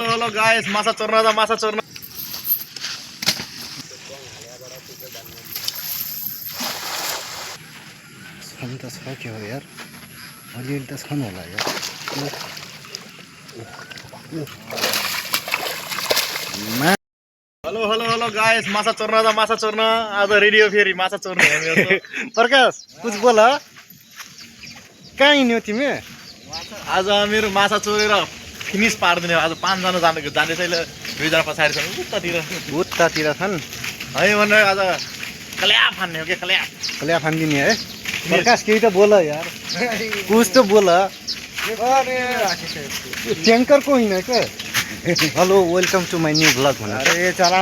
Hello guys माछा चोर्न जा माछा चोर्न छन् त छ के हो यार अलिअलि त छन् होला यार हेलो हेलो हेलो गाइस माछा चोर्न जा माछा चोर्न आज रेडियो फेरि माछा चोर्ने हामीहरु प्रकाश कुछ बोल कहाँ हिँड्यौ तिमी आज हामीहरु माछा चोरेर फिनिश पार्दिने आज 5 जना जाँदैछ अहिले 2 जना पछाडी छन् उतातिर छन् है भनेर आज कल्या फान्ने हो के कल्या फान्दिने है प्रकाश केही त बोल यार कुछ त बोल ट्याङ्कर को होइन के hello welcome to my new blog भन अरे चरा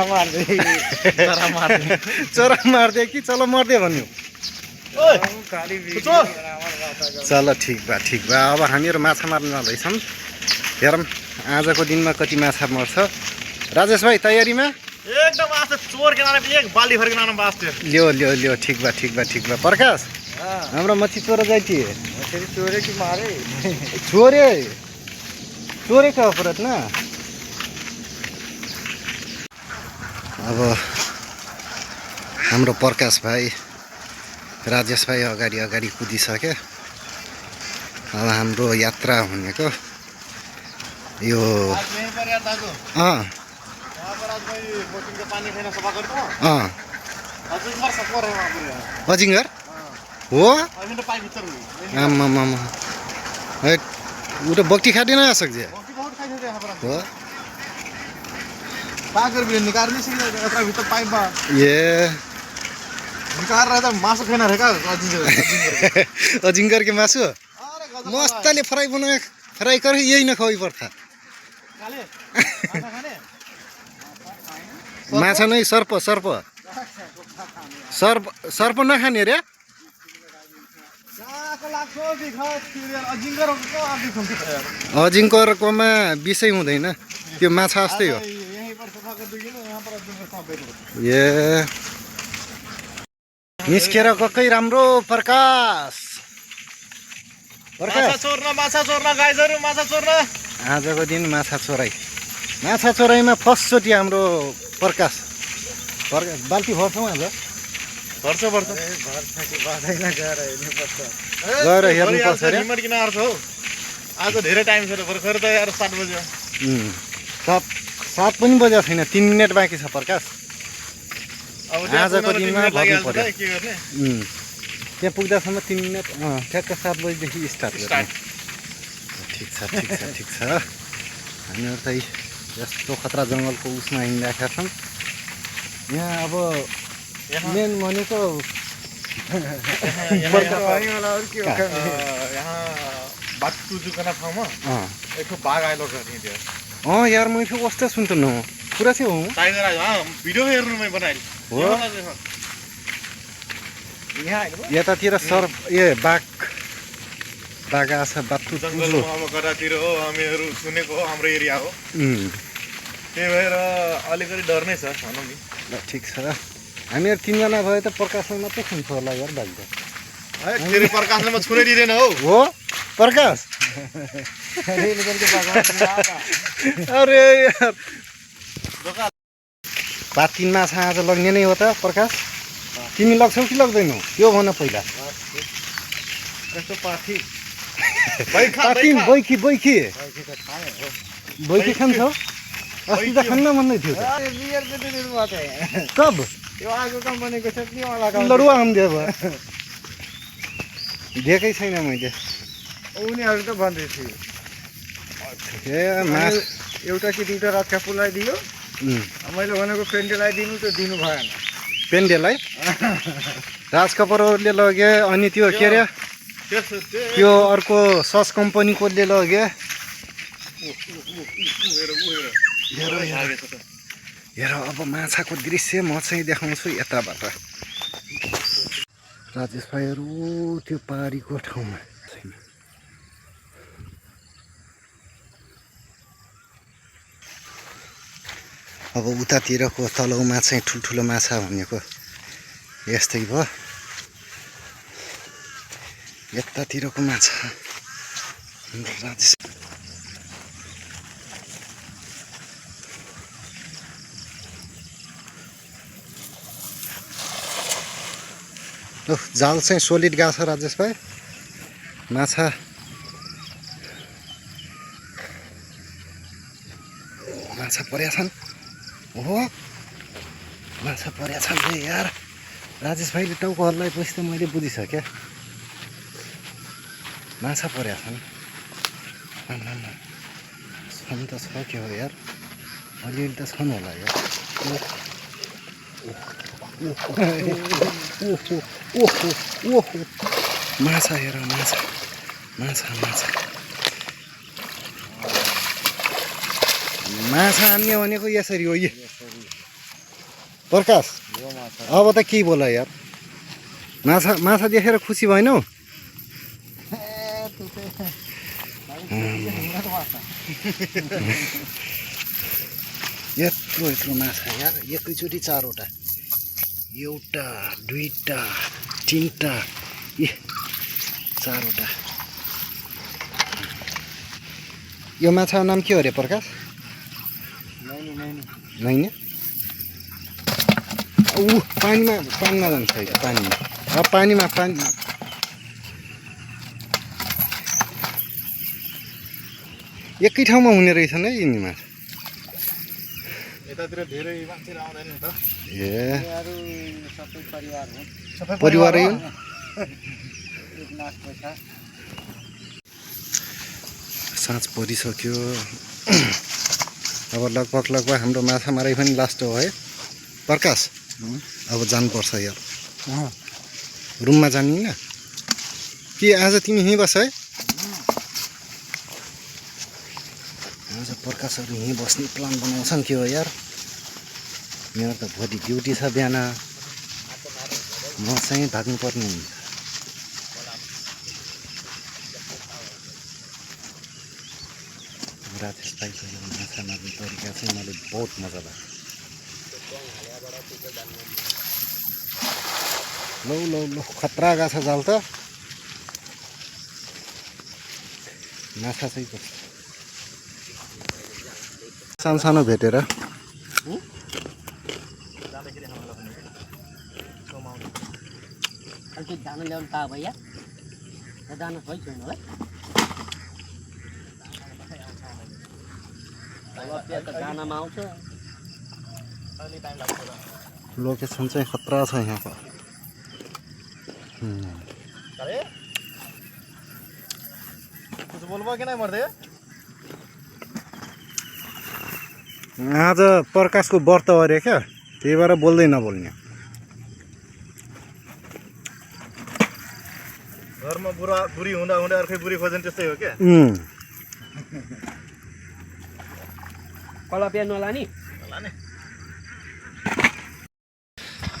मार्दै कि चलो मर्दै भन्यो चल ठिक बा अब हामीहरू माछा मार्न जाँदैछौँ हेरौँ आजको दिनमा कति माछा मर्छ राजेश भाइ तयारीमा एकदम आज चोर के नाम एक बाल्टी भर के नाम बास्ते लियो ठिक बा प्रकाश हाम्रो मच्छी चोर जाइती चोरे कि मारे चोरे का अपराध ना अब हाम्रो प्रकाश भाइ राजेश भाइ अगाडि कुदिसक्यो अब हाम्रो यात्रा भनेको यो अजिङ्गर हो आम्मा उ त बक्टी खाँदैन सक्छ हो पाकर भी निकाल नहीं सकते इतना भीतर पाइप बा ये निकाल रहा था मासु खाना रहेगा अजिङ्गर के मासु मस्तले फ्राई कर यही नखाइ पर्छ माछा नै सर्प नखाने रे अजिङ्गरकोमा विषय हुँदैन त्यो माछा जस्तै हो ए निस्केर गएकै राम्रो प्रकाश माछा चोर्न गाइजहरु माछा चोर्न आजको दिन माछा चोराइमा फर्स्टचोटि हाम्रो प्रकाश बाल्टी भर्छौँ आज गएर हेर्नुपर्छ रे हिमट किन आर्छ हौ आज धेरै टाइम छ भर्खर त यार 7 बज्यो 7 पनि बजेको छैन 3 मिनेट बाँकी छ प्रकाश अब आजको दिनमा भर्नु पर्यो के गर्ने त्यहाँ पुग्दासम्म 3 मिनेट ठ्याक्क 7 बजेदेखि स्टार्ट गर्ने ठिक छ हामीहरू चाहिँ यस्तो खतरा जङ्गलको उसमा हिँडिरहेका छौँ यहाँ अब मेन भनेको बाटु जुकना ठाउँमा एकठो बाघ आइलो गर्ने त्यो यार मैं फेरि कस्तो सुन्छु न पुरा चाहिँ हो टाइगर आयो भिडियो हेर्नु मै बनाइल हो यतातिर सर्प बाघ आछ बाटु जङ्गलमा कतातिर हो हामीहरू सुनेको हो हाम्रो एरिया हो त्यही भएर अलिकति डर नै छ भनौँ नि ल ठिक छ हामीहरू 3 जना भए त प्रकाशलाई मात्रै छुन्छ होला यार बाघ फेरि प्रकाशले म छुनै दिँदैन हो प्रकाश अरे यार पातिन माछा आज लग्ने नै हो त प्रकाश तिमी लग्छौ कि लग्दैनौ त्यो भन पहिला बैखी खान्छौ अस्ति त खान्न भन्दै थियो कब यो आगो काम बनेको छ नि वाला लडुवा हम देव देखेकै छैन मैले उनीहरू त भन्दै थियो एउटा कि दुईटा रातका पुलाइदियो मैले भनेको पेन्डेलाई दिनु त दिनु भएन पेन्डेलाई राज कपुरले लग्यो अनि त्यो के अरे त्यो अर्को सस कम्पनीकोले लग्यो हेर अब माछाको दृश्य म चाहिँ देखाउँछु यताबाट राजेश भाइहरू त्यो पारीको ठाउँमा छैन अब उतातिरको तलौमा चाहिँ ठुल्ठुलो माछा भनेको यस्तै भयो यतातिरको माछा राजेश जाल चाहिँ सोलिड गएको छ राजेश भाइ। माछा परेका छन्। हो माछा परेका छन् रे यार। राजेश भाइले टाउको हल्लाएपछि त मैले बुझिसकेँ माछा परेका छन्। छन् त छ के हो यार, अलिअलि त छन् होला यार। ओहो माछा हेर, माछा हान्ने भनेको यसरी हो। यो प्रकाश अब त के बोला यार, माछा देखेर खुसी भएनौ? यत्रो माछा यार, एकैचोटि 4वटा, 1 2 3 4वटा। यो माछा नाम के हो रे प्रकाश? नैनी। पानीमा जान्छ पानीमा। अब पानीमा एकै ठाउँमा हुने रहेछन् है यिनी माछा। यतातिर धेरै मान्छेहरू आउँदैन नि त। सबै परिवारै हुन्। साँझ परिसक्यो। अब लगभग हाम्रो माछा मारै पनि लास्ट हो है प्रकाश। अब जानुपर्छ यार, रुममा जानिन कि आज तिमी यहीँ बस है? आज प्रकाशहरू यहीँ बस्ने प्लान बनाउँछन् के हो यार। मेरो त भोलि ड्युटी छ बिहान, म चाहिँ भाग्नुपर्ने हुन्छ। राजेश भाइको यो माछा मार्ने तरिका चाहिँ मलाई बहुत मजा लाग्छ। लौ खतरा गएको छ जाल त। माछा चाहिँ कस्तो सानो भेटेर दाना ल्याउनु त भैया दाना खै छैन होला। दानामा आउँछ। लोकेसन चाहिँ खतरा छ यहाँको। कुछ बोल्बो कि नहीं मर्दे? आज प्रकाशको व्रत अरे क्या, त्यही भएर बोल्दै नबोल्ने। घरमा बुढी हुँदा अर्कै बुढी खोज्ने त्यस्तै हो क्या। कला प्याज नलाने।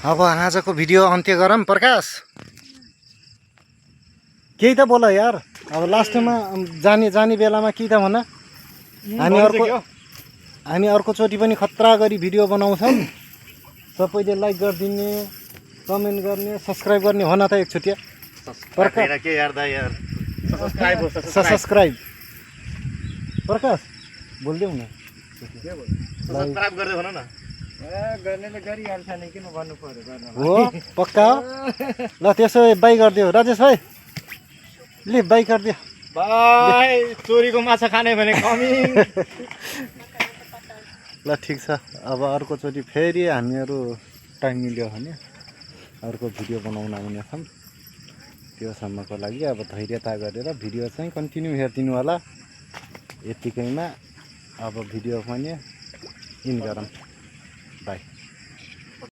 अब आजको भिडियो अन्त्य गरौँ प्रकाश। केही त बोल यार। अब लास्टमा जाने बेलामा केही त भन। हामी अर्कोचोटि पनि खतरा गरी भिडियो बनाउँछौँ। सबैले लाइक गरिदिने, कमेन्ट गर्ने, सब्सक्राइब गर्ने भन त एकचोटि। प्रकाश के यार यार सब्सक्राइब प्रकाश बोल्देऊ न। सब्सक्राइब गर्दै भन न। गर्नेले गरिहाल्छ नि, किन भन्नु पर्यो? हो पक्का हो। ल त्यसो बाई गरिदियो राजेश भाइ, ले बाई गरिदियो। बाई चोरीको माछा खाने भने कमिङ। ल ठिक छ। अब अर्कोचोटि फेरि हामीहरू टाइम मिल्यो भने अर्को भिडियो बनाउन आउनेछौँ। त्योसम्मको लागि अब धैर्यता गरेर भिडियो चाहिँ कन्टिन्यू हेरिदिनु होला। यतिकैमा अब भिडियो पनि इन गरौँ। बाई।